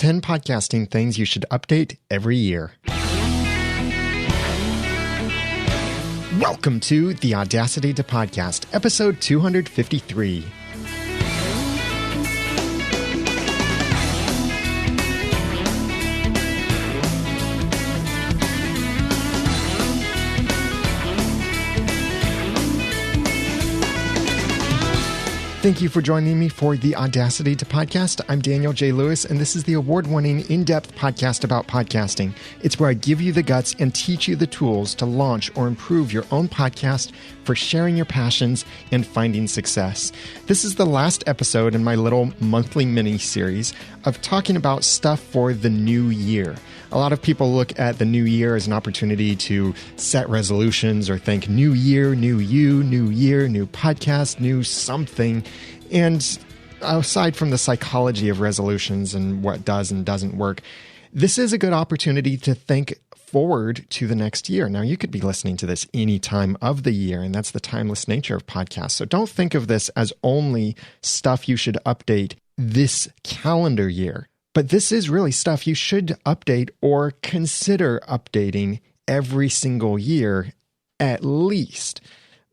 10 podcasting things you should update every year. Welcome to the Audacity to Podcast, episode 253. Thank you for joining me for the Audacity to Podcast. I'm Daniel J. Lewis, and this is the award-winning, in-depth podcast about podcasting. It's where I give you the guts and teach you the tools to launch or improve your own podcast for sharing your passions and finding success. This is the last episode in my little monthly mini-series of talking about stuff for the new year. A lot of people look at the new year as an opportunity to set resolutions or think new year, new you, new year, new podcast, new something. And aside from the psychology of resolutions and what does and doesn't work, this is a good opportunity to think forward to the next year. Now, you could be listening to this any time of the year, and that's the timeless nature of podcasts. So don't think of this as only stuff you should update this calendar year. But this is really stuff you should update or consider updating every single year, at least.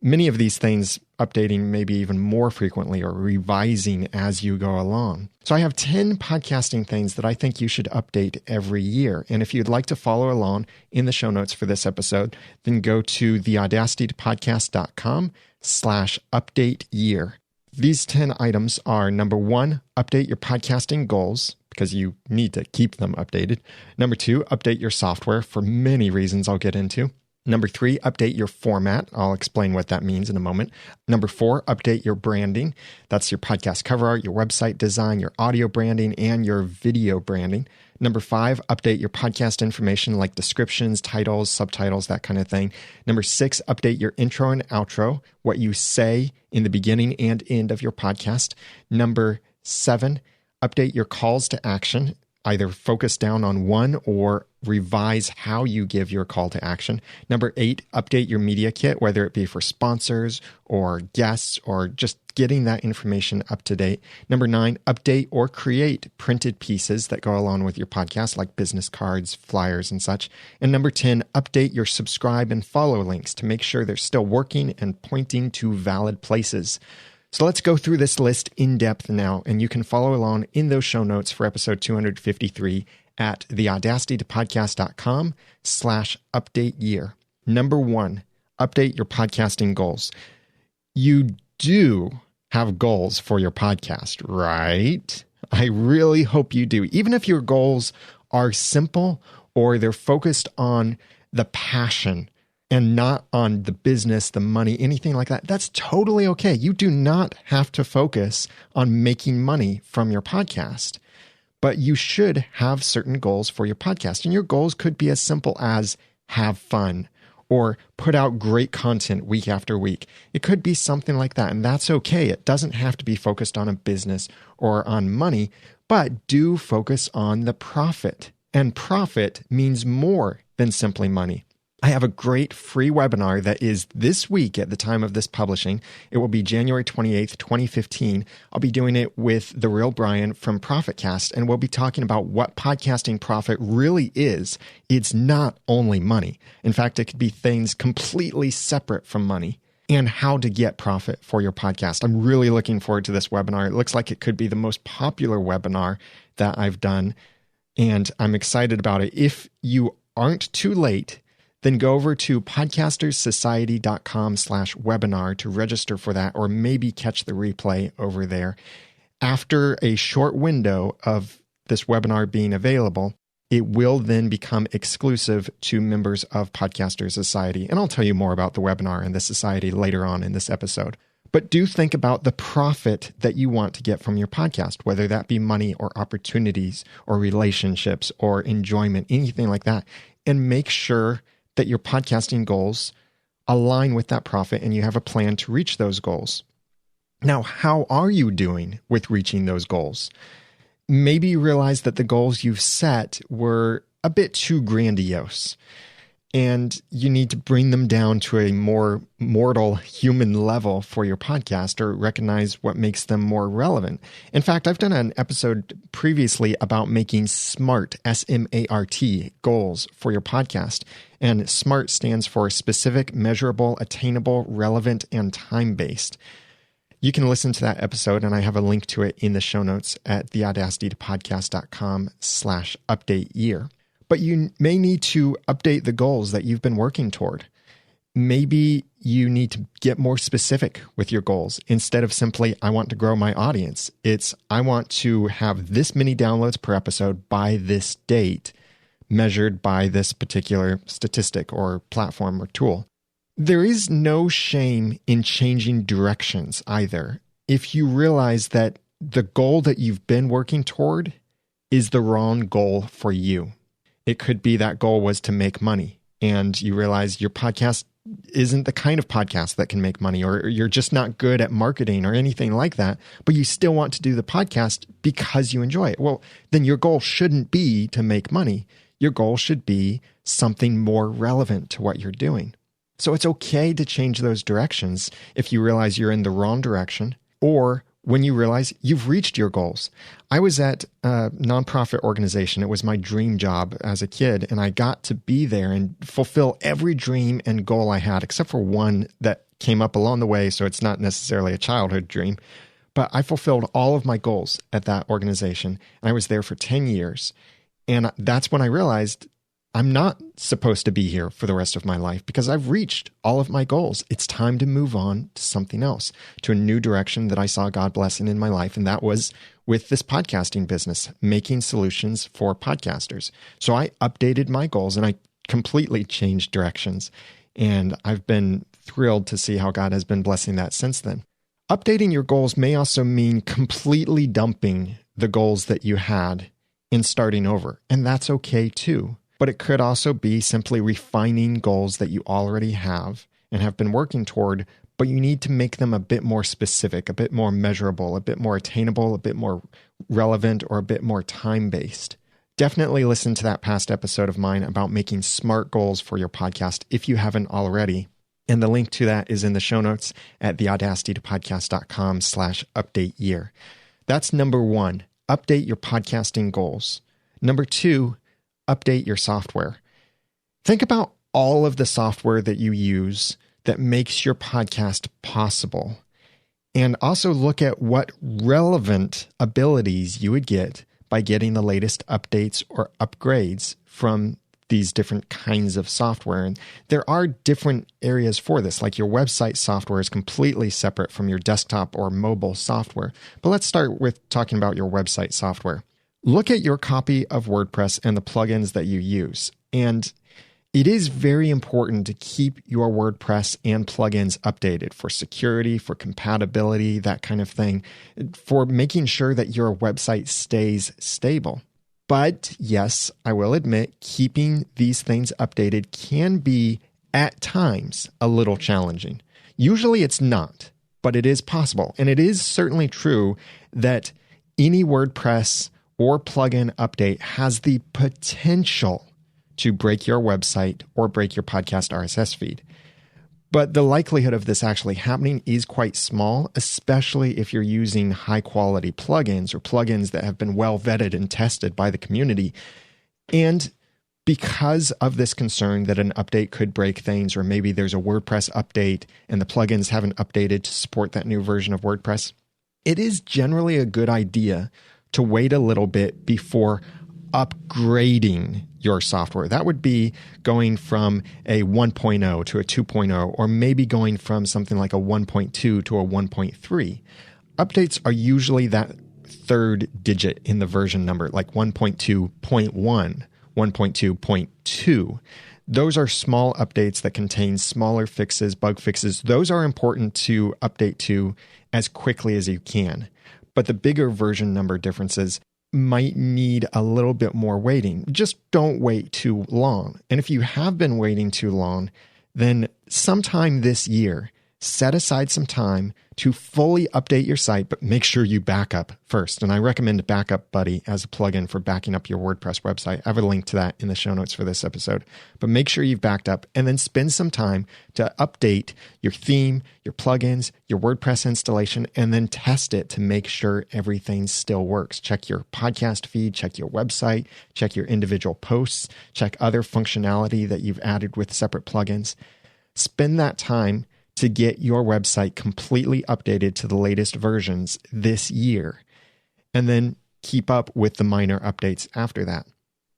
Many of these things updating maybe even more frequently or revising as you go along. So I have 10 podcasting things that I think you should update every year. And if you'd like to follow along in the show notes for this episode, then go to theaudacitytopodcast.com/update year. These 10 items are: number 1, update your podcasting goals, because you need to keep them updated. Number 2, update your software for many reasons I'll get into. Number 3, update your format. I'll explain what that means in a moment. Number 4, update your branding. That's your podcast cover art, your website design, your audio branding, and your video branding. Number 5, update your podcast information like descriptions, titles, subtitles, that kind of thing. Number 6, update your intro and outro, what you say in the beginning and end of your podcast. Number 7, update your calls to action, either focus down on one or revise how you give your call to action. Number 8, update your media kit, whether it be for sponsors or guests or just getting that information up to date. Number 9, update or create printed pieces that go along with your podcast, like business cards, flyers, and such. And number 10, update your subscribe and follow links to make sure they're still working and pointing to valid places. So let's go through this list in depth now, and you can follow along in those show notes for episode 253 at theaudacitytopodcast.com/update year. Number 1, update your podcasting goals. You do have goals for your podcast, right? I really hope you do. Even if your goals are simple or they're focused on the passion and not on the business, the money, anything like that, that's totally okay. You do not have to focus on making money from your podcast, but you should have certain goals for your podcast. And your goals could be as simple as have fun or put out great content week after week. It could be something like that, and that's okay. It doesn't have to be focused on a business or on money, but do focus on the profit. And profit means more than simply money. I have a great free webinar that is this week at the time of this publishing. It will be January 28th, 2015. I'll be doing it with the real Brian from ProfitCast, and we'll be talking about what podcasting profit really is. It's not only money. In fact, it could be things completely separate from money, and how to get profit for your podcast. I'm really looking forward to this webinar. It looks like it could be the most popular webinar that I've done, and I'm excited about it. If you aren't too late, then go over to podcasterssociety.com/webinar to register for that, or maybe catch the replay over there. After a short window of this webinar being available, it will then become exclusive to members of Podcaster Society. And I'll tell you more about the webinar and the society later on in this episode. But do think about the profit that you want to get from your podcast, whether that be money or opportunities or relationships or enjoyment, anything like that. And make sure that your podcasting goals align with that profit and you have a plan to reach those goals. Now, how are you doing with reaching those goals? Maybe you realize that the goals you've set were a bit too grandiose. and you need to bring them down to a more mortal human level for your podcast, or recognize what makes them more relevant. In fact, I've done an episode previously about making SMART, S-M-A-R-T, goals for your podcast. And SMART stands for specific, measurable, attainable, relevant, and time-based. You can listen to that episode, and I have a link to it in the show notes at theaudacitytopodcast.com/update year. But you may need to update the goals that you've been working toward. Maybe you need to get more specific with your goals. Instead of simply, I want to grow my audience, it's, I want to have this many downloads per episode by this date, measured by this particular statistic or platform or tool. There is no shame in changing directions either. If you realize that the goal that you've been working toward is the wrong goal for you. It could be that goal was to make money, and you realize your podcast isn't the kind of podcast that can make money, or you're just not good at marketing or anything like that, but you still want to do the podcast because you enjoy it. Well, then your goal shouldn't be to make money. Your goal should be something more relevant to what you're doing. So it's okay to change those directions if you realize you're in the wrong direction, or when you realize you've reached your goals. I was at a nonprofit organization. It was my dream job as a kid, and I got to be there and fulfill every dream and goal I had, except for one that came up along the way, so it's not necessarily a childhood dream. But I fulfilled all of my goals at that organization, and I was there for 10 years. And that's when I realized I'm not supposed to be here for the rest of my life because I've reached all of my goals. It's time to move on to something else, to a new direction that I saw God blessing in my life. And that was with this podcasting business, making solutions for podcasters. So I updated my goals and I completely changed directions. And I've been thrilled to see how God has been blessing that since then. Updating your goals may also mean completely dumping the goals that you had and starting over. And that's okay too. But it could also be simply refining goals that you already have and have been working toward, but you need to make them a bit more specific, a bit more measurable, a bit more attainable, a bit more relevant, or a bit more time-based. Definitely listen to that past episode of mine about making SMART goals for your podcast if you haven't already. And the link to that is in the show notes at theaudacitytopodcast.com/update year. That's number one, update your podcasting goals. Number two, update your software. Think about all of the software that you use that makes your podcast possible. And also look at what relevant abilities you would get by getting the latest updates or upgrades from these different kinds of software. And there are different areas for this, like your website software is completely separate from your desktop or mobile software. But let's start with talking about your website software. Look at your copy of WordPress and the plugins that you use. And it is very important to keep your WordPress and plugins updated for security, for compatibility, that kind of thing, for making sure that your website stays stable. But yes, I will admit, keeping these things updated can be, at times, a little challenging. Usually it's not, but it is possible. And it is certainly true that any WordPress or plugin update has the potential to break your website or break your podcast RSS feed. But the likelihood of this actually happening is quite small, especially if you're using high-quality plugins or plugins that have been well vetted and tested by the community. And because of this concern that an update could break things, or maybe there's a WordPress update and the plugins haven't updated to support that new version of WordPress, it is generally a good idea to wait a little bit before upgrading your software. That would be going from a 1.0 to a 2.0, or maybe going from something like a 1.2 to a 1.3. Updates are usually that third digit in the version number, like 1.2.1, 1.2.2. Those are small updates that contain smaller fixes, bug fixes. Those are important to update to as quickly as you can. But the bigger version number differences might need a little bit more waiting. Just don't wait too long. And if you have been waiting too long, then sometime this year, set aside some time to fully update your site, but make sure you back up first. And I recommend Backup Buddy as a plugin for backing up your WordPress website. I have a link to that in the show notes for this episode. But make sure you've backed up and then spend some time to update your theme, your plugins, your WordPress installation, and then test it to make sure everything still works. Check your podcast feed, check your website, check your individual posts, check other functionality that you've added with separate plugins. Spend that time to get your website completely updated to the latest versions this year, and then keep up with the minor updates after that.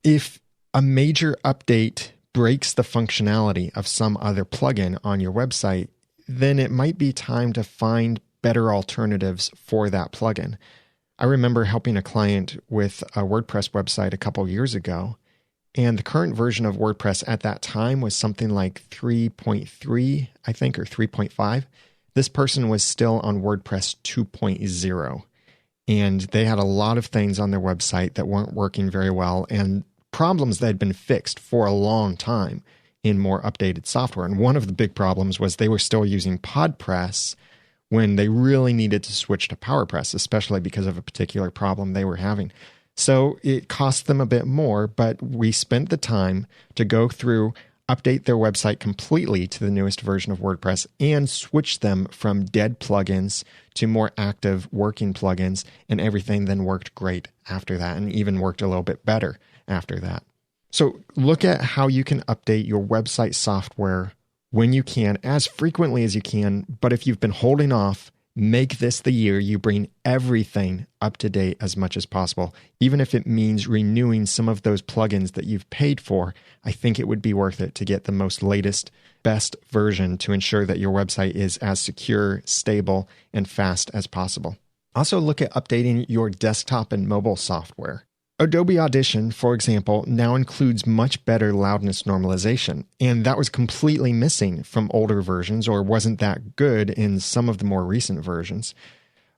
If a major update breaks the functionality of some other plugin on your website, then it might be time to find better alternatives for that plugin. I remember helping a client with a WordPress website a couple years ago, and the current version of WordPress at that time was something like 3.3, I think, or 3.5. This person was still on WordPress 2.0, and they had a lot of things on their website that weren't working very well and problems that had been fixed for a long time in more updated software. And one of the big problems was they were still using PodPress when they really needed to switch to PowerPress, especially because of a particular problem they were having. So it cost them a bit more, but we spent the time to go through, update their website completely to the newest version of WordPress, and switch them from dead plugins to more active working plugins, and everything then worked great after that, and even worked a little bit better after that. So look at how you can update your website software when you can, as frequently as you can, but if you've been holding off, make this the year you bring everything up to date as much as possible. Even if it means renewing some of those plugins that you've paid for, I think it would be worth it to get the most latest, best version to ensure that your website is as secure, stable, and fast as possible. Also, look at updating your desktop and mobile software. Adobe Audition, for example, now includes much better loudness normalization, and that was completely missing from older versions or wasn't that good in some of the more recent versions.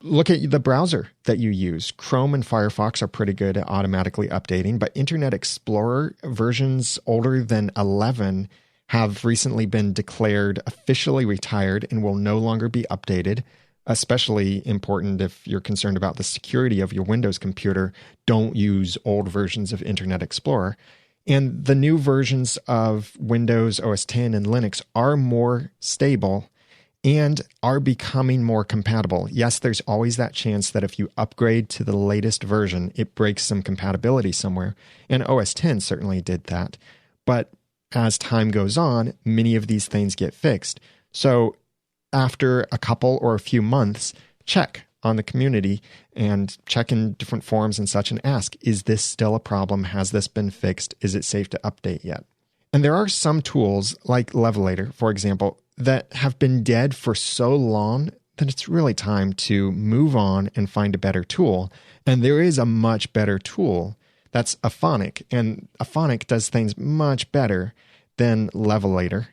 Look at the browser that you use. Chrome and Firefox are pretty good at automatically updating, but Internet Explorer versions older than 11 have recently been declared officially retired and will no longer be updated. Especially important if you're concerned about the security of your Windows computer. Don't use old versions of Internet Explorer. And the new versions of Windows, OS X, and Linux are more stable and are becoming more compatible. Yes, there's always that chance that if you upgrade to the latest version, it breaks some compatibility somewhere. And OS X certainly did that. But as time goes on, many of these things get fixed. So after a couple or a few months, check on the community and check in different forums and such and ask, is this still a problem? Has this been fixed? Is it safe to update yet? And there are some tools like Levelator, for example, that have been dead for so long that it's really time to move on and find a better tool. And there is a much better tool. That's Aphonic, and Aphonic does things much better than Levelator.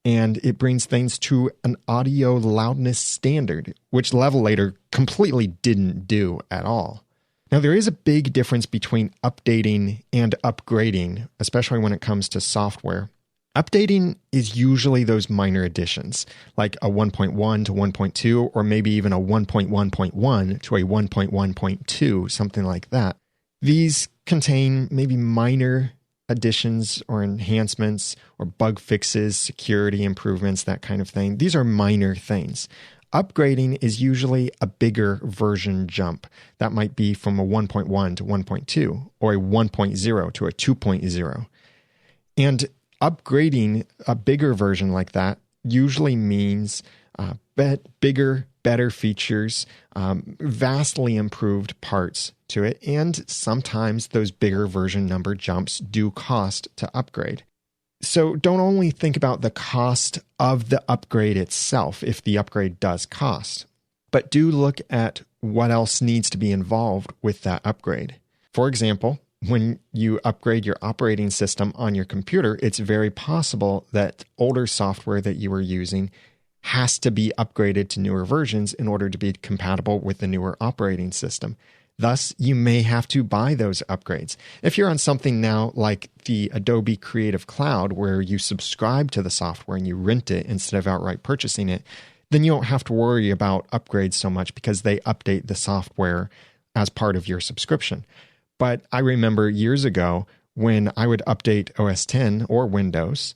And it brings things to an audio loudness standard, which Levelator completely didn't do at all. Now, there is a big difference between updating and upgrading, especially when it comes to software. Updating is usually those minor additions, like a 1.1 to 1.2, or maybe even a 1.1.1 to a 1.1.2, something like that. These contain maybe minor additions or enhancements or bug fixes, security improvements, that kind of thing. These are minor things. Upgrading is usually a bigger version jump. That might be from a 1.1 to 1.2 or a 1.0 to a 2.0. And upgrading a bigger version like that usually means bigger, better features, vastly improved parts to it, and sometimes those bigger version number jumps do cost to upgrade. So don't only think about the cost of the upgrade itself, if the upgrade does cost, but do look at what else needs to be involved with that upgrade. For example, when you upgrade your operating system on your computer, it's very possible that older software that you were using has to be upgraded to newer versions in order to be compatible with the newer operating system. Thus, you may have to buy those upgrades. If you're on something now like the Adobe Creative Cloud, where you subscribe to the software and you rent it instead of outright purchasing it, then you don't have to worry about upgrades so much because they update the software as part of your subscription. But I remember years ago when I would update OS X or Windows,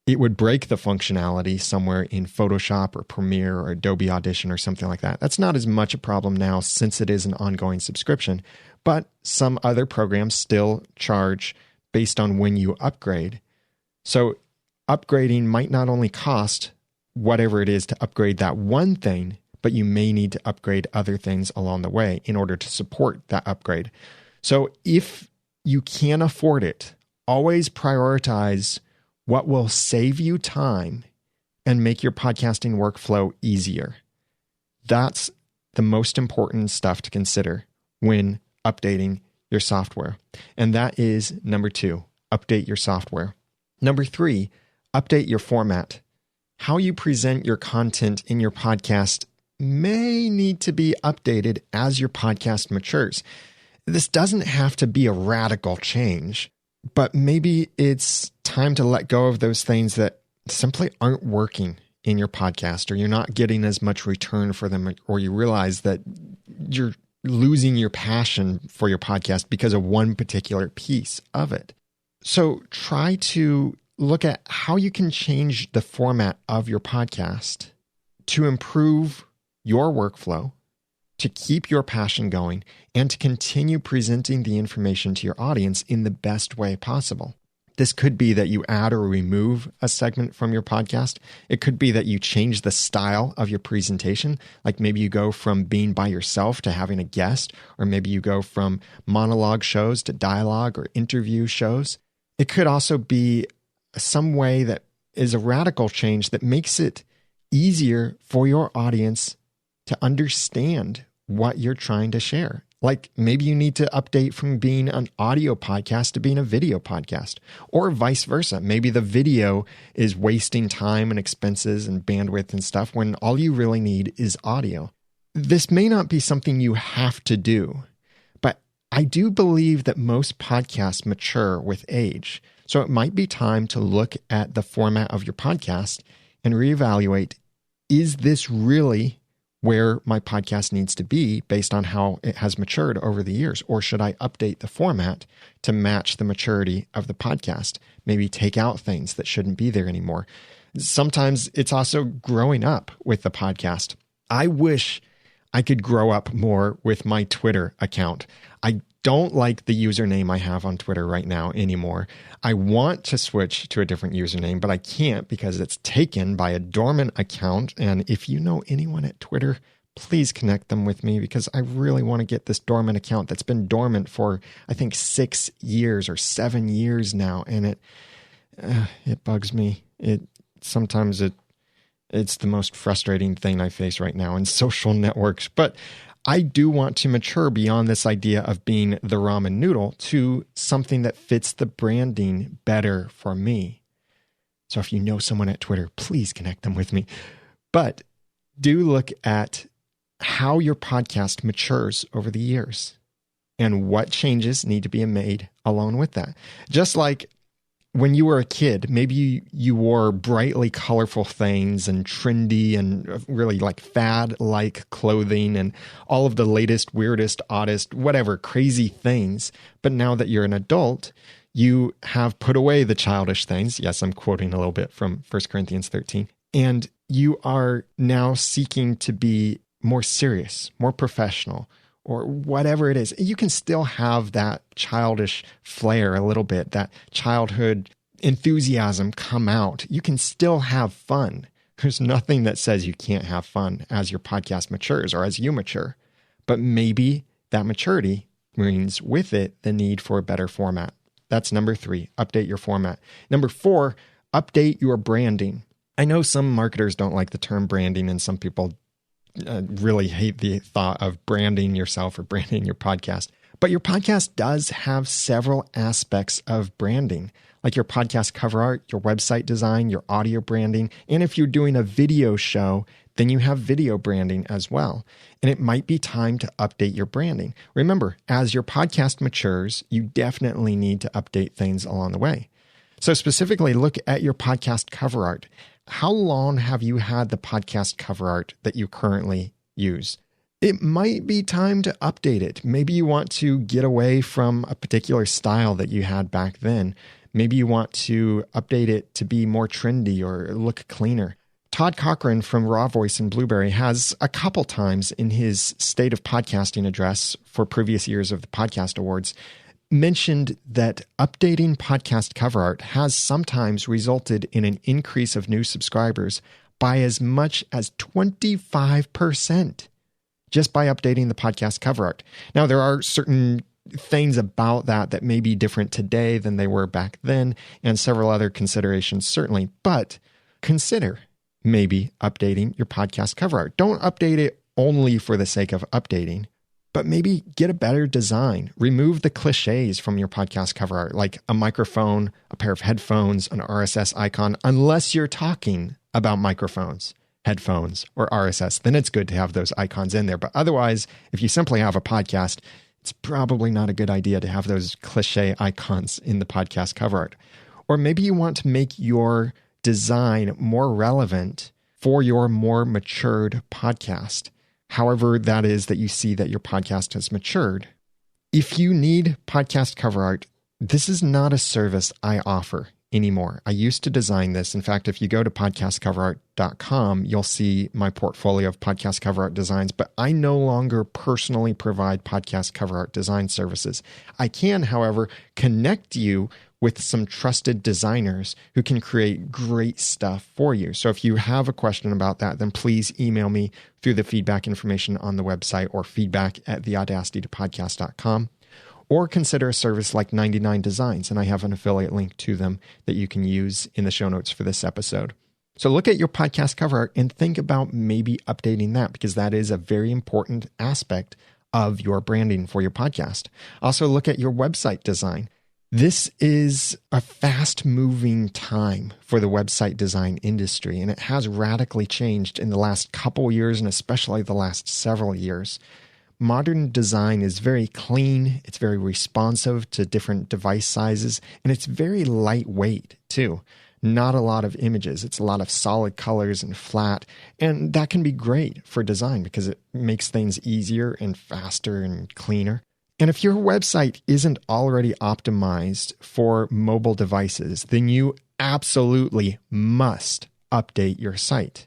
it would break the functionality somewhere in Photoshop or Premiere or Adobe Audition or something like that. That's not as much a problem now since it is an ongoing subscription, but some other programs still charge based on when you upgrade. So upgrading might not only cost whatever it is to upgrade that one thing, but you may need to upgrade other things along the way in order to support that upgrade. So if you can afford it, always prioritize what will save you time and make your podcasting workflow easier. That's the most important stuff to consider when updating your software. And that is number 2, update your software. Number 3, update your format. How you present your content in your podcast may need to be updated as your podcast matures. This doesn't have to be a radical change, but maybe it's time to let go of those things that simply aren't working in your podcast, or you're not getting as much return for them, or you realize that you're losing your passion for your podcast because of one particular piece of it. So try to look at how you can change the format of your podcast to improve your workflow, to keep your passion going, and to continue presenting the information to your audience in the best way possible. This could be that you add or remove a segment from your podcast. It could be that you change the style of your presentation. Like maybe you go from being by yourself to having a guest, or maybe you go from monologue shows to dialogue or interview shows. It could also be some way that is a radical change that makes it easier for your audience to understand what you're trying to share. Like maybe you need to update from being an audio podcast to being a video podcast, or vice versa. Maybe the video is wasting time and expenses and bandwidth and stuff when all you really need is audio. This may not be something you have to do, but I do believe that most podcasts mature with age. So it might be time to look at the format of your podcast and reevaluate, is this really where my podcast needs to be based on how it has matured over the years? Or should I update the format to match the maturity of the podcast? Maybe take out things that shouldn't be there anymore. Sometimes it's also growing up with the podcast. I wish I could grow up more with my Twitter account. I don't like the username I have on Twitter right now anymore. I want to switch to a different username, but I can't because it's taken by a dormant account. And if you know anyone at Twitter, please connect them with me because I really want to get this dormant account that's been dormant for, I think, 6 years or 7 years now. And it bugs me. Sometimes it's the most frustrating thing I face right now in social networks. But I do want to mature beyond this idea of being the ramen noodle to something that fits the branding better for me. So if you know someone at Twitter, please connect them with me. But do look at how your podcast matures over the years and what changes need to be made along with that. Just like when you were a kid, maybe you wore brightly colorful things and trendy and really like fad-like clothing and all of the latest, weirdest, oddest, whatever, crazy things. But now that you're an adult, you have put away the childish things. Yes, I'm quoting a little bit from 1 Corinthians 13. And you are now seeking to be more serious, more professional, or whatever it is. You can still have that childish flair a little bit, that childhood enthusiasm come out. You can still have fun. There's nothing that says you can't have fun as your podcast matures or as you mature. But maybe that maturity brings with it the need for a better format. That's number 3, update your format. Number 4, update your branding. I know some marketers don't like the term branding, and some people really hate the thought of branding yourself or branding your podcast. But your podcast does have several aspects of branding, like your podcast cover art, your website design, your audio branding. And if you're doing a video show, then you have video branding as well. And it might be time to update your branding. Remember, as your podcast matures, you definitely need to update things along the way. So specifically, look at your podcast cover art. how long have you had the podcast cover art that you currently use? It might be time to update it. Maybe you want to get away from a particular style that you had back then. Maybe you want to update it to be more trendy or look cleaner. Todd Cochran from Raw Voice and Blueberry has a couple times in his State of Podcasting address for previous years of the Podcast Awards mentioned that updating podcast cover art has sometimes resulted in an increase of new subscribers by as much as 25% just by updating the podcast cover art. Now, there are certain things about that may be different today than they were back then, and several other considerations certainly, but consider maybe updating your podcast cover art. Don't update it only for the sake of updating, but maybe get a better design. Remove the cliches from your podcast cover art, like a microphone, a pair of headphones, an RSS icon, unless you're talking about microphones, headphones, or RSS. Then it's good to have those icons in there. But otherwise, if you simply have a podcast, it's probably not a good idea to have those cliche icons in the podcast cover art. Or maybe you want to make your design more relevant for your more matured podcast. However that is that you see that your podcast has matured. If you need podcast cover art, this is not a service I offer anymore. I used to design this. In fact, if you go to podcastcoverart.com, you'll see my portfolio of podcast cover art designs, but I no longer personally provide podcast cover art design services. I can, however, connect you with some trusted designers who can create great stuff for you. So if you have a question about that, then please email me through the feedback information on the website or feedback@theaudacitytopodcast.com, or consider a service like 99 Designs, and I have an affiliate link to them that you can use in the show notes for this episode. So look at your podcast cover art and think about maybe updating that, because that is a very important aspect of your branding for your podcast. Also look at your website design. This is a fast-moving time for the website design industry, and it has radically changed in the last couple years, and especially the last several years. Modern design is very clean, it's very responsive to different device sizes, and it's very lightweight too. Not a lot of images. It's a lot of solid colors and flat, and that can be great for design because it makes things easier and faster and cleaner. And if your website isn't already optimized for mobile devices, then you absolutely must update your site.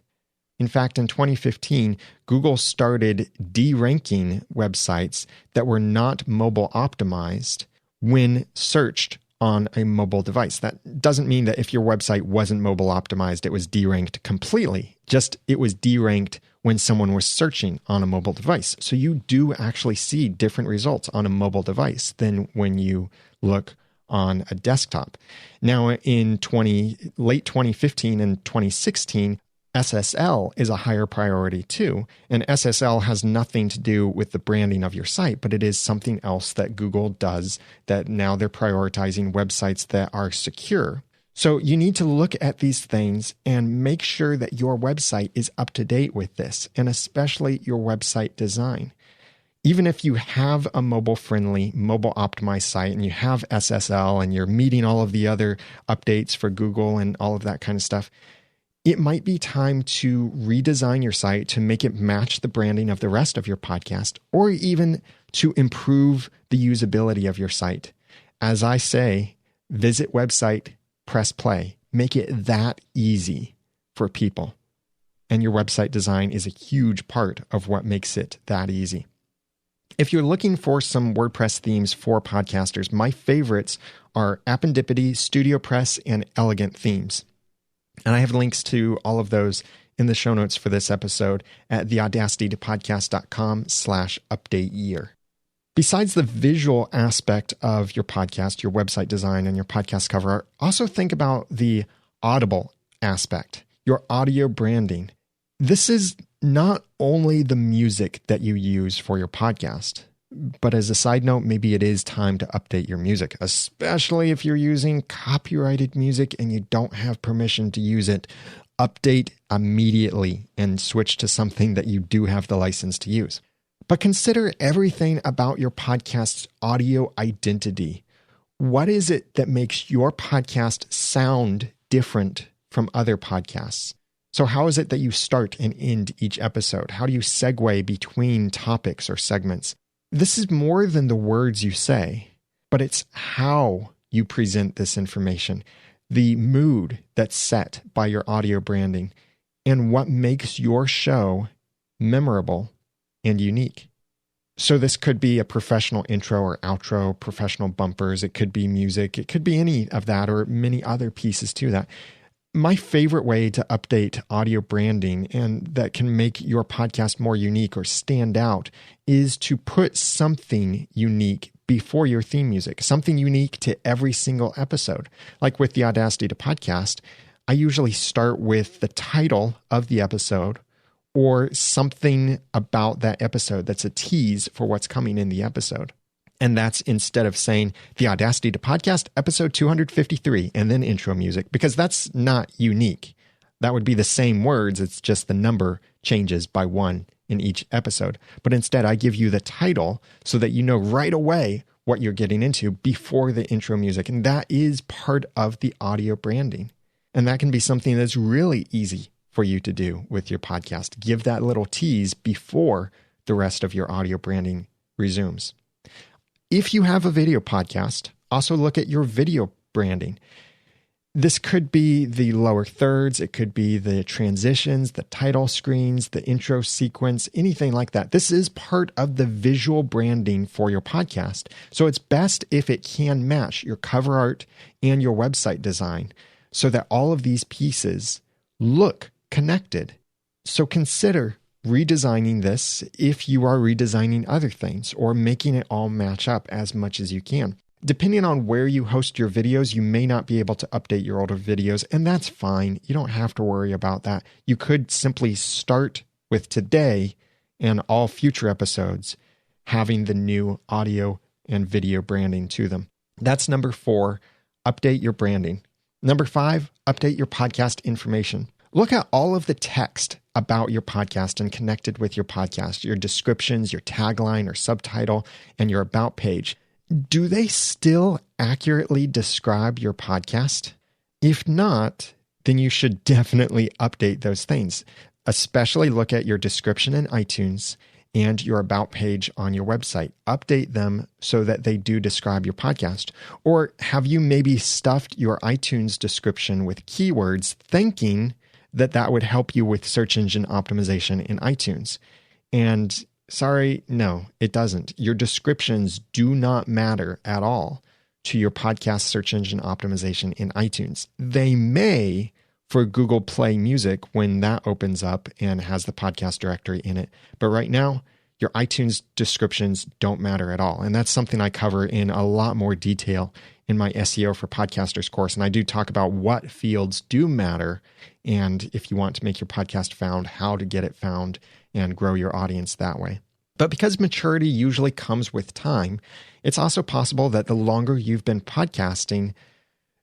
In fact, in 2015, Google started deranking websites that were not mobile optimized when searched on a mobile device. That doesn't mean that if your website wasn't mobile optimized, it was deranked completely. Just it was deranked when someone was searching on a mobile device. So you do actually see different results on a mobile device than when you look on a desktop. Now, in late 2015 and 2016, SSL is a higher priority too. And SSL has nothing to do with the branding of your site, but it is something else that Google does, that now they're prioritizing websites that are secure. So you need to look at these things and make sure that your website is up to date with this, and especially your website design. Even if you have a mobile-friendly, mobile-optimized site and you have SSL and you're meeting all of the other updates for Google and all of that kind of stuff, it might be time to redesign your site to make it match the branding of the rest of your podcast, or even to improve the usability of your site. As I say, visit website, press play. Make it that easy for people. And your website design is a huge part of what makes it that easy. If you're looking for some WordPress themes for podcasters, my favorites are Appendipity, StudioPress, and Elegant Themes. And I have links to all of those in the show notes for this episode at theaudacitytopodcast.com/update-year. Besides the visual aspect of your podcast, your website design, and your podcast cover art, also think about the audible aspect, your audio branding. This is not only the music that you use for your podcast, but as a side note, maybe it is time to update your music, especially if you're using copyrighted music and you don't have permission to use it. Update immediately and switch to something that you do have the license to use. But consider everything about your podcast's audio identity. What is it that makes your podcast sound different from other podcasts. So how is it that you start and end each episode? How do you segue between topics or segments? This is more than the words you say, but it's how you present this information, the mood that's set by your audio branding, and what makes your show memorable and unique. So this could be a professional intro or outro, professional bumpers. It could be music. It could be any of that or many other pieces to that. My favorite way to update audio branding and that can make your podcast more unique or stand out is to put something unique before your theme music, something unique to every single episode. Like with the Audacity to Podcast, I usually start with the title of the episode or something about that episode that's a tease for what's coming in the episode. And that's instead of saying the Audacity to Podcast episode 253 and then intro music, because that's not unique. That would be the same words. It's just the number changes by one in each episode. But instead, I give you the title so that you know right away what you're getting into before the intro music. And that is part of the audio branding. And that can be something that's really easy for you to do with your podcast. Give that little tease before the rest of your audio branding resumes. If you have a video podcast, also look at your video branding. This could be the lower thirds. It could be the transitions, the title screens, the intro sequence, anything like that. This is part of the visual branding for your podcast. So it's best if it can match your cover art and your website design so that all of these pieces look connected. So consider redesigning this if you are redesigning other things or making it all match up as much as you can. Depending on where you host your videos, you may not be able to update your older videos, and that's fine. You don't have to worry about that. You could simply start with today and all future episodes having the new audio and video branding to them. That's number 4, update your branding. Number 5, update your podcast information. Look at all of the text about your podcast and connected with your podcast, your descriptions, your tagline or subtitle, and your about page. Do they still accurately describe your podcast? If not, then you should definitely update those things. Especially look at your description in iTunes and your about page on your website. Update them so that they do describe your podcast. Or have you maybe stuffed your iTunes description with keywords thinking that would help you with search engine optimization in iTunes? And sorry, no, it doesn't. Your descriptions do not matter at all to your podcast search engine optimization in iTunes. They may for Google Play Music when that opens up and has the podcast directory in it. But right now, your iTunes descriptions don't matter at all. And that's something I cover in a lot more detail in my SEO for Podcasters course. And I do talk about what fields do matter and if you want to make your podcast found, how to get it found and grow your audience that way. But because maturity usually comes with time, it's also possible that the longer you've been podcasting,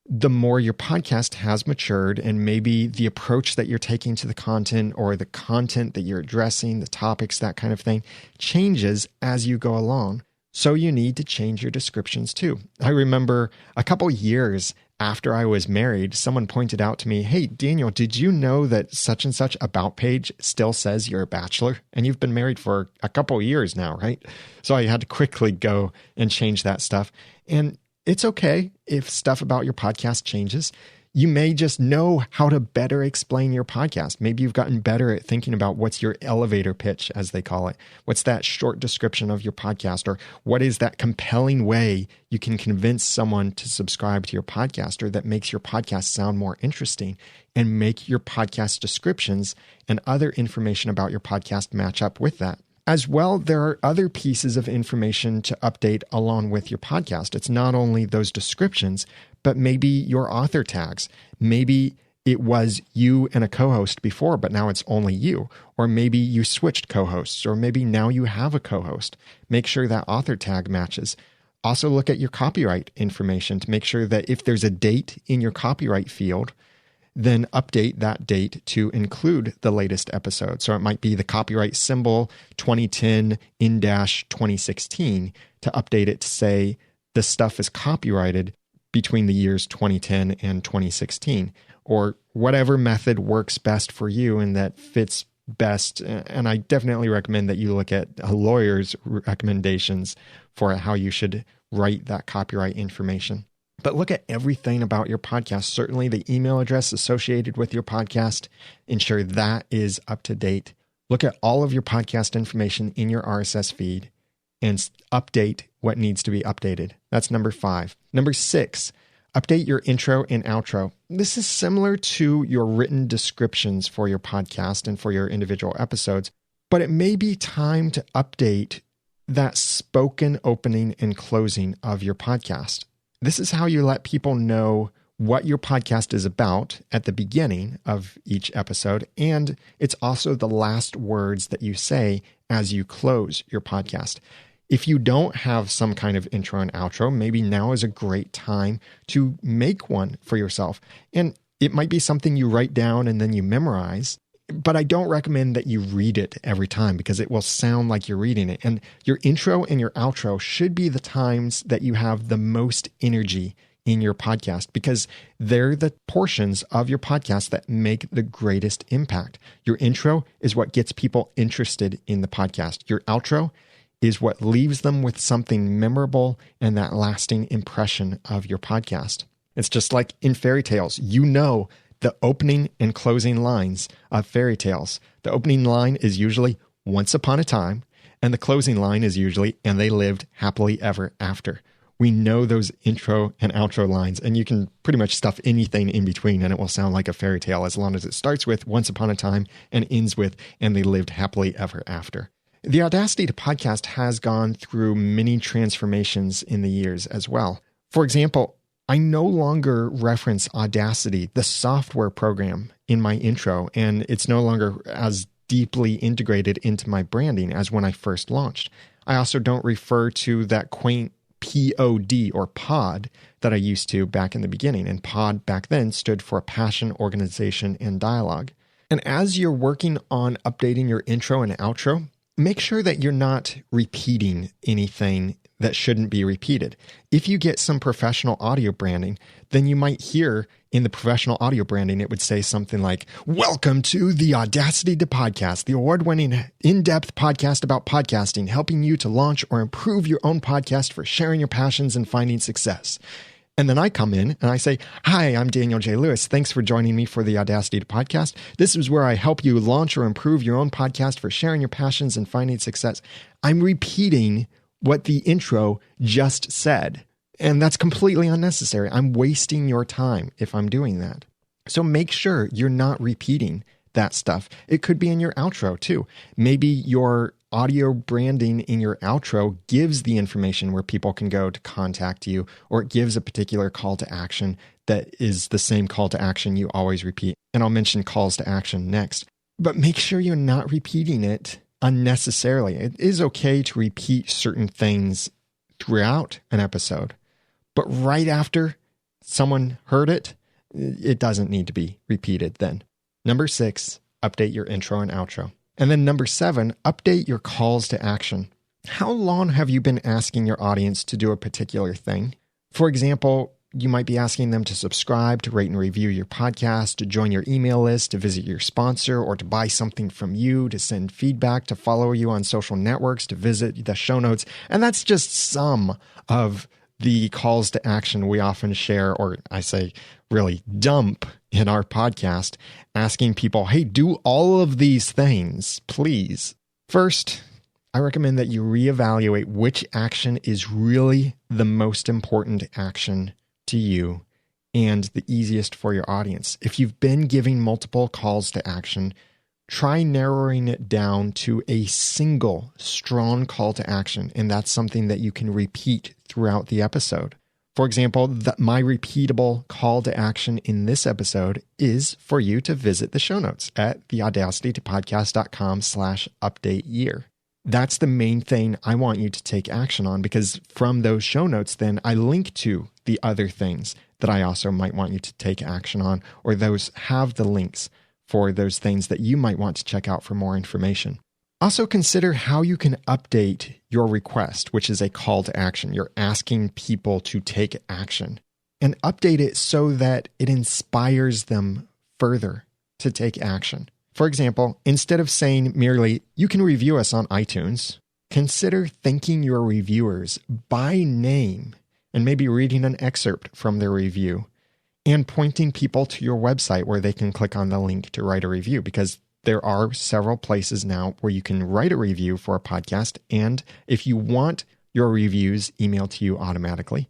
the more your podcast has matured and maybe the approach that you're taking to the content or the content that you're addressing, the topics, that kind of thing, changes as you go along. So you need to change your descriptions too. I remember a couple years after I was married, someone pointed out to me, "Hey, Daniel, did you know that such and such about page still says you're a bachelor? And you've been married for a couple years now, right?" So I had to quickly go and change that stuff. And it's okay if stuff about your podcast changes. You may just know how to better explain your podcast. Maybe you've gotten better at thinking about what's your elevator pitch, as they call it. What's that short description of your podcast? Or what is that compelling way you can convince someone to subscribe to your podcast or that makes your podcast sound more interesting and make your podcast descriptions and other information about your podcast match up with that? As well, there are other pieces of information to update along with your podcast. It's not only those descriptions, but maybe your author tags. Maybe it was you and a co-host before, but now it's only you. Or maybe you switched co-hosts, or maybe now you have a co-host. Make sure that author tag matches. Also look at your copyright information to make sure that if there's a date in your copyright field, then update that date to include the latest episode. So it might be the copyright symbol 2010-2016 to update it to say the stuff is copyrighted between the years 2010 and 2016, or whatever method works best for you and that fits best. And I definitely recommend that you look at a lawyer's recommendations for how you should write that copyright information. But look at everything about your podcast. Certainly the email address associated with your podcast, ensure that is up to date. Look at all of your podcast information in your RSS feed and update what needs to be updated. That's number 5. Number 6, update your intro and outro. This is similar to your written descriptions for your podcast and for your individual episodes, but it may be time to update that spoken opening and closing of your podcast. This is how you let people know what your podcast is about at the beginning of each episode, and it's also the last words that you say as you close your podcast. If you don't have some kind of intro and outro, maybe now is a great time to make one for yourself. And it might be something you write down and then you memorize, but I don't recommend that you read it every time because it will sound like you're reading it. And your intro and your outro should be the times that you have the most energy in your podcast because they're the portions of your podcast that make the greatest impact. Your intro is what gets people interested in the podcast. Your outro is what leaves them with something memorable and that lasting impression of your podcast. It's just like in fairy tales. You know the opening and closing lines of fairy tales. The opening line is usually once upon a time, and the closing line is usually, and they lived happily ever after. We know those intro and outro lines, and you can pretty much stuff anything in between, and it will sound like a fairy tale as long as it starts with once upon a time and ends with, and they lived happily ever after. The Audacity to Podcast has gone through many transformations in the years as well. For example, I no longer reference Audacity, the software program, in my intro, and it's no longer as deeply integrated into my branding as when I first launched. I also don't refer to that quaint POD or pod that I used to back in the beginning, and pod back then stood for passion, organization, and dialogue. And as you're working on updating your intro and outro, make sure that you're not repeating anything that shouldn't be repeated. If you get some professional audio branding, then you might hear in the professional audio branding, it would say something like, "Welcome to the Audacity to Podcast, the award-winning in-depth podcast about podcasting, helping you to launch or improve your own podcast for sharing your passions and finding success." And then I come in and I say, "Hi, I'm Daniel J. Lewis. Thanks for joining me for the Audacity to Podcast. This is where I help you launch or improve your own podcast for sharing your passions and finding success." I'm repeating what the intro just said, and that's completely unnecessary. I'm wasting your time if I'm doing that. So make sure you're not repeating that stuff. It could be in your outro too. Maybe your audio branding in your outro gives the information where people can go to contact you, or it gives a particular call to action that is the same call to action you always repeat. And I'll mention calls to action next. But make sure you're not repeating it unnecessarily. It is okay to repeat certain things throughout an episode, but right after someone heard it, it doesn't need to be repeated then. Number 6, update your intro and outro. And then number 7, update your calls to action. How long have you been asking your audience to do a particular thing? For example, you might be asking them to subscribe, to rate and review your podcast, to join your email list, to visit your sponsor, or to buy something from you, to send feedback, to follow you on social networks, to visit the show notes. And that's just some of the calls to action we often share, or I say really dump in our podcast, asking people, "Hey, do all of these things, please." First, I recommend that you reevaluate which action is really the most important action to you and the easiest for your audience. If you've been giving multiple calls to action, try narrowing it down to a single strong call to action, and that's something that you can repeat throughout the episode. For example, my repeatable call to action in this episode is for you to visit the show notes at theaudacitytopodcast.com/update-year. That's the main thing I want you to take action on, because from those show notes, then I link to the other things that I also might want you to take action on, or those have the links for those things that you might want to check out for more information. Also consider how you can update your request, which is a call to action. You're asking people to take action. and update it so that it inspires them further to take action. For example, instead of saying merely, "You can review us on iTunes," consider thanking your reviewers by name and maybe reading an excerpt from their review and pointing people to your website where they can click on the link to write a review, because there are several places now where you can write a review for a podcast. And if you want your reviews emailed to you automatically,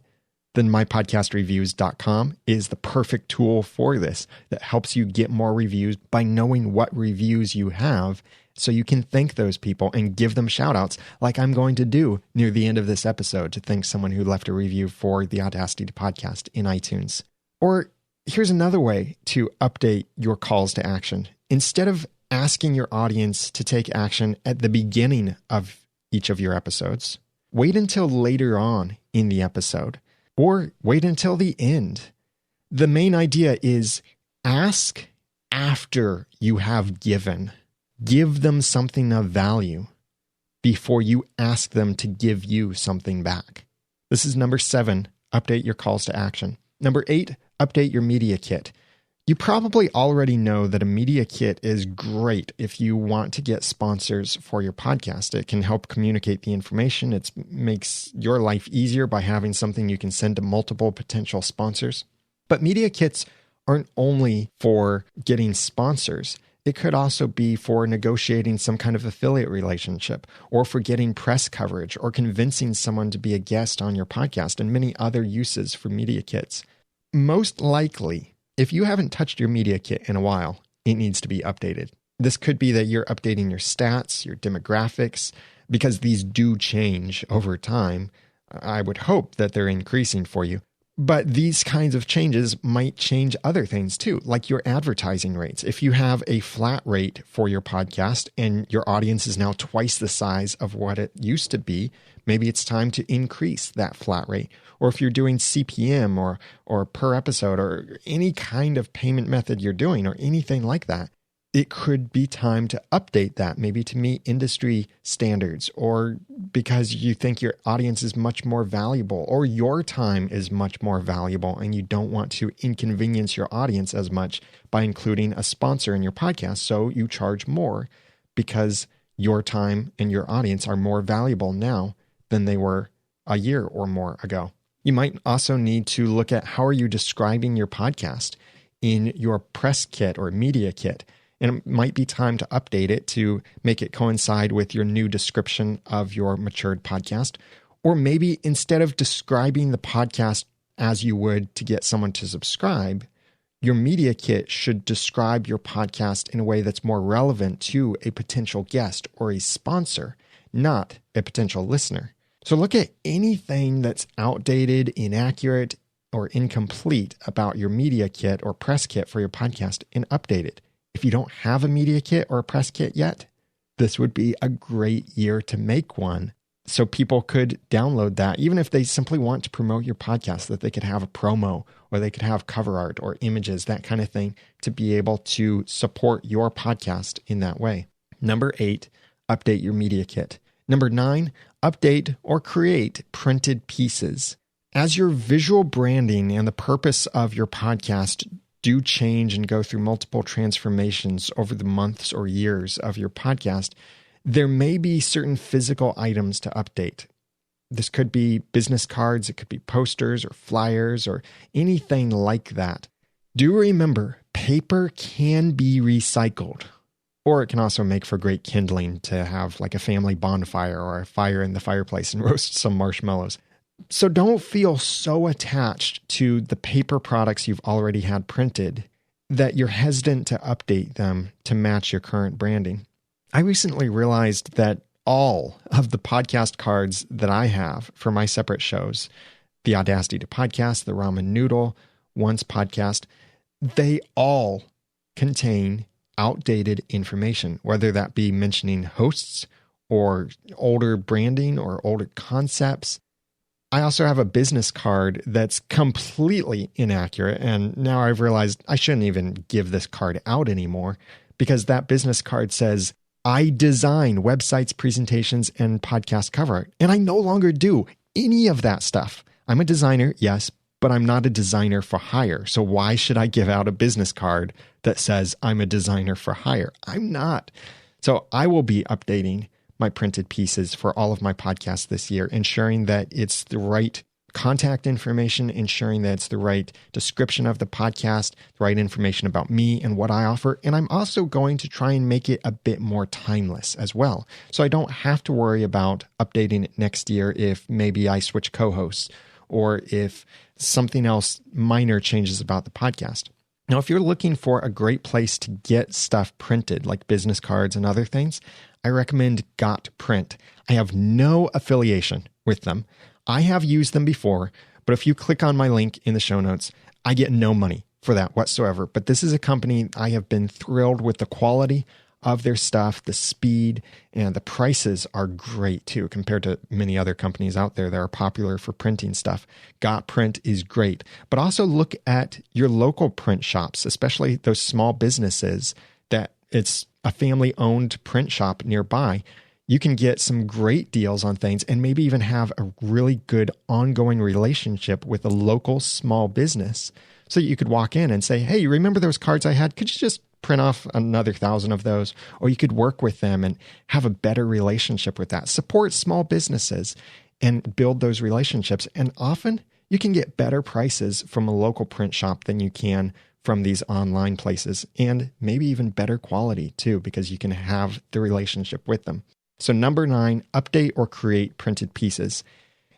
then mypodcastreviews.com is the perfect tool for this, that helps you get more reviews by knowing what reviews you have, so you can thank those people and give them shout outs, like I'm going to do near the end of this episode to thank someone who left a review for the Audacity podcast in iTunes. Or here's another way to update your calls to action. Instead of asking your audience to take action at the beginning of each of your episodes, wait until later on in the episode, or wait until the end. The main idea is ask after you have given. Give them something of value before you ask them to give you something back. This is number 7, update your calls to action. Number 8, update your media kit. You probably already know that a media kit is great if you want to get sponsors for your podcast. It can help communicate the information. It makes your life easier by having something you can send to multiple potential sponsors. But media kits aren't only for getting sponsors. It could also be for negotiating some kind of affiliate relationship, or for getting press coverage, or convincing someone to be a guest on your podcast, and many other uses for media kits. Most likely, if you haven't touched your media kit in a while, it needs to be updated. This could be that you're updating your stats, your demographics, because these do change over time. I would hope that they're increasing for you. But these kinds of changes might change other things too, like your advertising rates. If you have a flat rate for your podcast and your audience is now twice the size of what it used to be, maybe it's time to increase that flat rate. Or if you're doing CPM or per episode, or any kind of payment method you're doing, or anything like that, it could be time to update that, maybe to meet industry standards, or because you think your audience is much more valuable, or your time is much more valuable, and you don't want to inconvenience your audience as much by including a sponsor in your podcast. So you charge more because your time and your audience are more valuable now than they were a year or more ago. You might also need to look at how are you describing your podcast in your press kit or media kit. And it might be time to update it to make it coincide with your new description of your matured podcast. Or maybe instead of describing the podcast as you would to get someone to subscribe, your media kit should describe your podcast in a way that's more relevant to a potential guest or a sponsor, not a potential listener. So look at anything that's outdated, inaccurate, or incomplete about your media kit or press kit for your podcast and update it. If you don't have a media kit or a press kit yet, this would be a great year to make one, so people could download that, even if they simply want to promote your podcast, that they could have a promo, or they could have cover art or images, that kind of thing, to be able to support your podcast in that way. Number 8, update your media kit. Number 9, update or create printed pieces. As your visual branding and the purpose of your podcast do change and go through multiple transformations over the months or years of your podcast, there may be certain physical items to update. This could be business cards, it could be posters or flyers or anything like that. Do remember, paper can be recycled, or it can also make for great kindling to have like a family bonfire or a fire in the fireplace and roast some marshmallows. So don't feel so attached to the paper products you've already had printed that you're hesitant to update them to match your current branding. I recently realized that all of the podcast cards that I have for my separate shows, the Audacity to Podcast, the Ramen Noodle, Once Podcast, they all contain outdated information, whether that be mentioning hosts or older branding or older concepts. I also have a business card that's completely inaccurate, and now I've realized I shouldn't even give this card out anymore, because that business card says, I design websites, presentations, and podcast cover art, and I no longer do any of that stuff. I'm a designer, yes, but I'm not a designer for hire. So why should I give out a business card that says I'm a designer for hire? I'm not. So I will be updating my printed pieces for all of my podcasts this year, ensuring that it's the right contact information, ensuring that it's the right description of the podcast, the right information about me and what I offer. And I'm also going to try and make it a bit more timeless as well. So I don't have to worry about updating it next year if maybe I switch co-hosts or if something else minor changes about the podcast. Now, if you're looking for a great place to get stuff printed, like business cards and other things, I recommend Got Print. I have no affiliation with them. I have used them before, but if you click on my link in the show notes, I get no money for that whatsoever. But this is a company I have been thrilled with the quality of their stuff, the speed, and the prices are great too, compared to many other companies out there that are popular for printing stuff. Got Print is great, but also look at your local print shops, especially those small businesses that it's a family-owned print shop nearby. You can get some great deals on things and maybe even have a really good ongoing relationship with a local small business so that you could walk in and say, hey, you remember those cards I had? Could you just print off another 1,000 of those? Or you could work with them and have a better relationship with that. Support small businesses and build those relationships. And often you can get better prices from a local print shop than you can from these online places, and maybe even better quality too, because you can have the relationship with them. So 9, update or create printed pieces.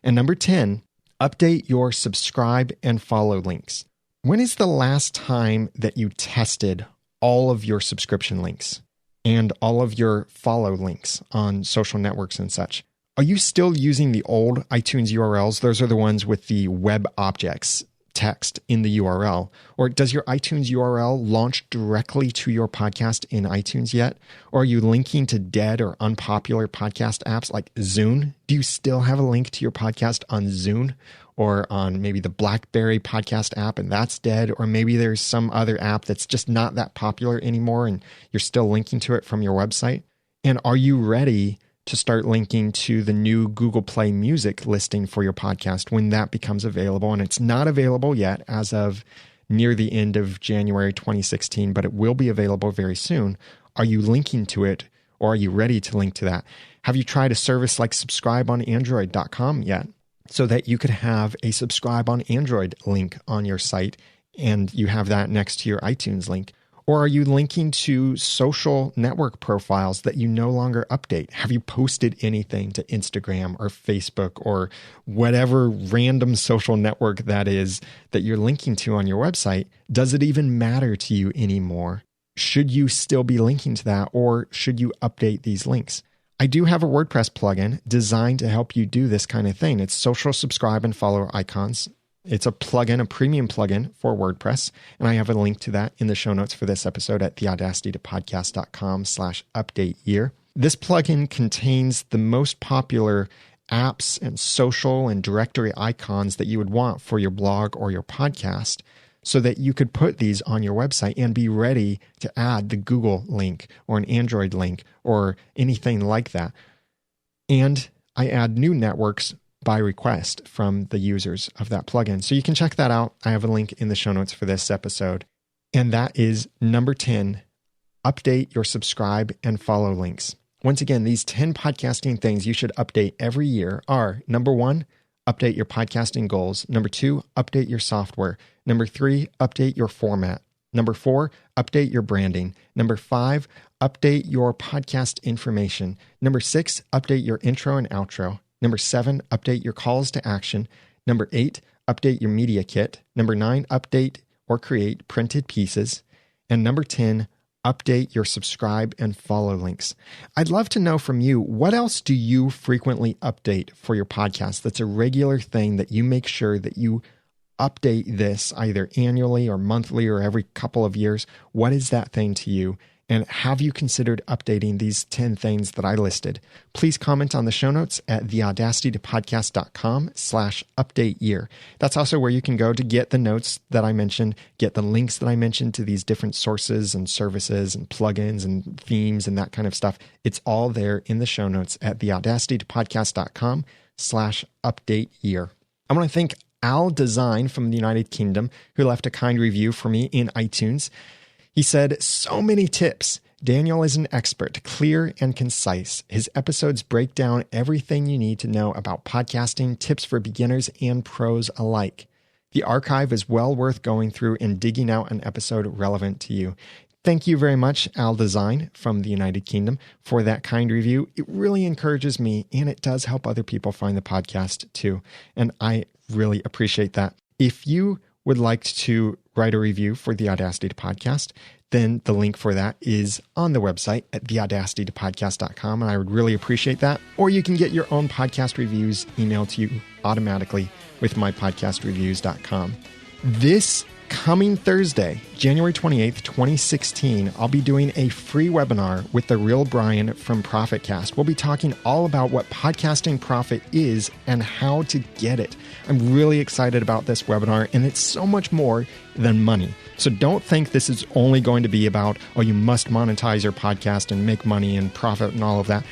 And 10, update your subscribe and follow links. When is the last time that you tested all of your subscription links and all of your follow links on social networks and such? Are you still using the old iTunes URLs? Those are the ones with the web objects text in the URL? Or does your iTunes URL launch directly to your podcast in iTunes yet? Or are you linking to dead or unpopular podcast apps like Zune? Do you still have a link to your podcast on Zune or on maybe the BlackBerry podcast app and that's dead? Or maybe there's some other app that's just not that popular anymore and you're still linking to it from your website? And are you ready to start linking to the new Google Play Music listing for your podcast when that becomes available? And it's not available yet as of near the end of January 2016, but it will be available very soon. Are you linking to it, or are you ready to link to that? Have you tried a service like subscribeonandroid.com yet, so that you could have a subscribe on Android link on your site and you have that next to your iTunes link? Or are you linking to social network profiles that you no longer update? Have you posted anything to Instagram or Facebook or whatever random social network that is that you're linking to on your website? Does it even matter to you anymore? Should you still be linking to that, or should you update these links? I do have a WordPress plugin designed to help you do this kind of thing. It's social subscribe and follow icons. It's a plugin, a premium plugin for WordPress. And I have a link to that in the show notes for this episode at theaudacitytopodcast.com/update year. This plugin contains the most popular apps and social and directory icons that you would want for your blog or your podcast, so that you could put these on your website and be ready to add the Google link or an Android link or anything like that. And I add new networks by request from the users of that plugin. So you can check that out. I have a link in the show notes for this episode. And that is 10, update your subscribe and follow links. Once again, these 10 podcasting things you should update every year are: 1, update your podcasting goals. 2, update your software. 3, update your format. 4, update your branding. 5, update your podcast information. 6, update your intro and outro. 7, update your calls to action. 8, update your media kit. 9, update or create printed pieces. And 10, update your subscribe and follow links. I'd love to know from you, what else do you frequently update for your podcast that's a regular thing that you make sure that you update this either annually or monthly or every couple of years? What is that thing to you? And have you considered updating these 10 things that I listed? Please comment on the show notes at theaudacitytopodcast.com/update year. That's also where you can go to get the notes that I mentioned, get the links that I mentioned to these different sources and services and plugins and themes and that kind of stuff. It's all there in the show notes at theaudacitytopodcast.com/update year. I want to thank Al Design from the United Kingdom, who left a kind review for me in iTunes. He said, "So many tips. Daniel is an expert, clear and concise. His episodes break down everything you need to know about podcasting, tips for beginners and pros alike. The archive is well worth going through and digging out an episode relevant to you." Thank you very much, Al Design from the United Kingdom, for that kind review. It really encourages me, and it does help other people find the podcast too. And I really appreciate that. If you would like to write a review for the Audacity to Podcast, then the link for that is on the website at theaudacitytopodcast.com, and I would really appreciate that. Or you can get your own podcast reviews emailed to you automatically with mypodcastreviews.com. This coming Thursday, January 28th, 2016, I'll be doing a free webinar with the real Brian from ProfitCast. We'll be talking all about what podcasting profit is and how to get it. I'm really excited about this webinar, and it's so much more than money. So don't think this is only going to be about, oh, you must monetize your podcast and make money and profit and all of that.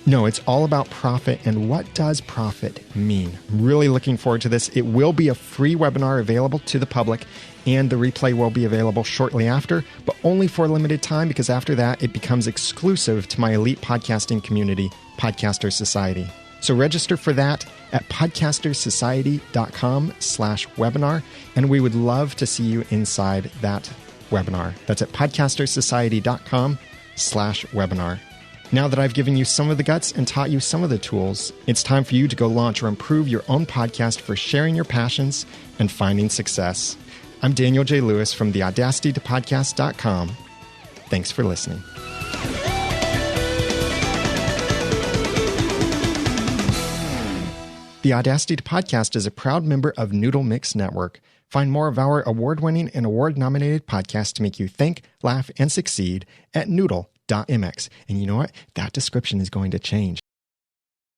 No, it's all about profit and what does profit mean. I'm really looking forward to this. It will be a free webinar available to the public, and the replay will be available shortly after, but only for a limited time, because after that, it becomes exclusive to my elite podcasting community, Podcaster Society. So register for that at podcastersociety.com/webinar, and we would love to see you inside that webinar. That's at podcastersociety.com/webinar. Now that I've given you some of the guts and taught you some of the tools, it's time for you to go launch or improve your own podcast for sharing your passions and finding success. I'm Daniel J. Lewis from theaudacitytopodcast.com. Thanks for listening. The Audacity to Podcast is a proud member of Noodle Mix Network. Find more of our award-winning and award-nominated podcasts to make you think, laugh, and succeed at noodle.mx. And you know what? That description is going to change.